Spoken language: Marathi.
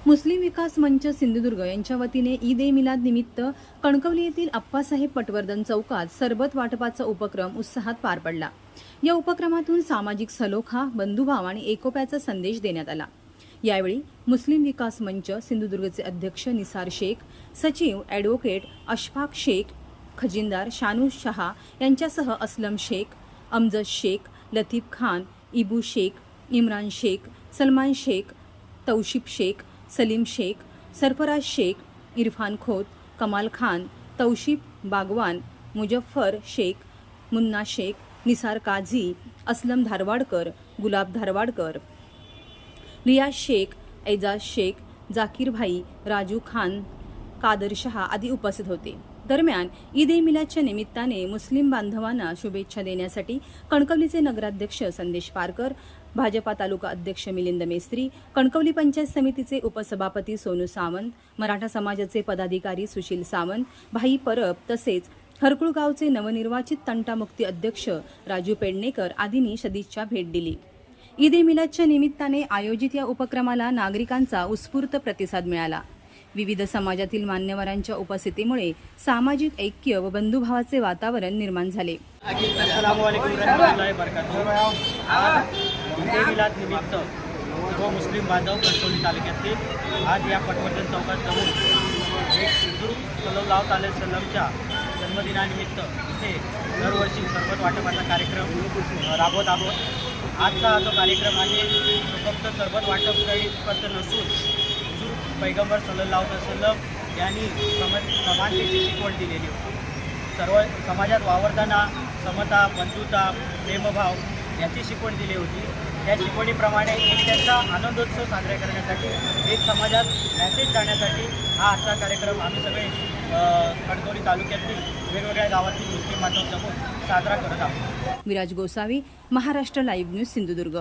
मुस्लिम विकास मंच सिंधुदुर्ग यांच्या वतीने ईद ए मिलाद निमित्त कणकवली येथील अप्पासाहेब पटवर्धन चौकात सरबत वाटपाचा उपक्रम उत्साहात पार पडला। या उपक्रमातून सामाजिक सलोखा, बंधुभाव आणि एकोप्याचा संदेश देण्यात आला। यावेळी मुस्लिम विकास मंच सिंधुदुर्गचे अध्यक्ष निसार शेख, सचिव ॲडव्होकेट अशफाक शेख, खजिनदार शानूस शहा यांच्यासह असलम शेख, अमजद शेख, लतीफ खान, इबू शेख, इम्रान शेख, सलमान शेख, तौशिफ शेख, सलीम शेख, सरफराज शेख, इरफान खोत, कमाल खान, तौशिफ बागवान, मुजफ्फर शेख, मुन्ना शेख, निसार काझी, असलम धारवाडकर, गुलाब धारवाडकर, रियाज शेख, एजाज शेख, जाकीर भाई, राजू खान, कादर शहा आदी उपस्थित होते। दरम्यान ईद ए मिलादच्या निमित्ताने मुस्लिम बांधवांना शुभेच्छा देण्यासाठी कणकवलीचे नगराध्यक्ष संदेश पारकर, भाजपा तालुका अध्यक्ष मिलिंद मेस्त्री, कणकवली पंचायत समितीचे उपसभापती सोनू सावंत, मराठा समाजाचे पदाधिकारी सुशील सावंत, भाई परब तसेच हरकुळ गावचे नवनिर्वाचित तंटामुक्ती अध्यक्ष राजू पेडणेकर आदींनी सदिच्छा भेट दिली। ईद ए मिलादच्या निमित्ताने आयोजित या उपक्रमाला नागरिकांचा उत्स्फूर्त प्रतिसाद मिळाला। विविध समाजातील मान्यवरांच्या उपस्थितीमुळे सामाजिक ऐक्य व बंधुभावाचे वातावरण निर्माण झाले। अस्सलामु अलैकुम रहमतुल्लाहि बरकातुहू। आज ईद ए मिलाद निमित्त सर्व मुस्लिम बांधव कणकवली तालुक्यातील आज या पटवर्धन चौकात जमून एक हुजूर सल्लल्लाहु अलैहि वसल्लमच्या जन्मदिनानिमित्त इथे दरवर्षी सरबत वाटपाचा कार्यक्रम राबवत आहोत। आजचा हा जो कार्यक्रम आहे तो फक्त सरबत वाटप नसून पैगंबर सल्लल्लाहु अलैहि वसल्लम यांनी समानतेची शिकवण दिलेली होती। सर्व समाजात वावरताना समता, बंधुता, प्रेमभाव याची शिकवण दिली होती। त्या शिकवणीप्रमाणे एक त्यांचा आनंदोत्सव साजरा करण्यासाठी, एक समाजात मॅसेज जाण्यासाठी हा आजचा कार्यक्रम आम्ही सगळे कणकवली तालुक्यातील वेगवेगळ्या गावातील मुस्लिम बांधव जमून साजरा करत आहोत। Viraj Gosavi, Maharashtra live news, Sindhudurg.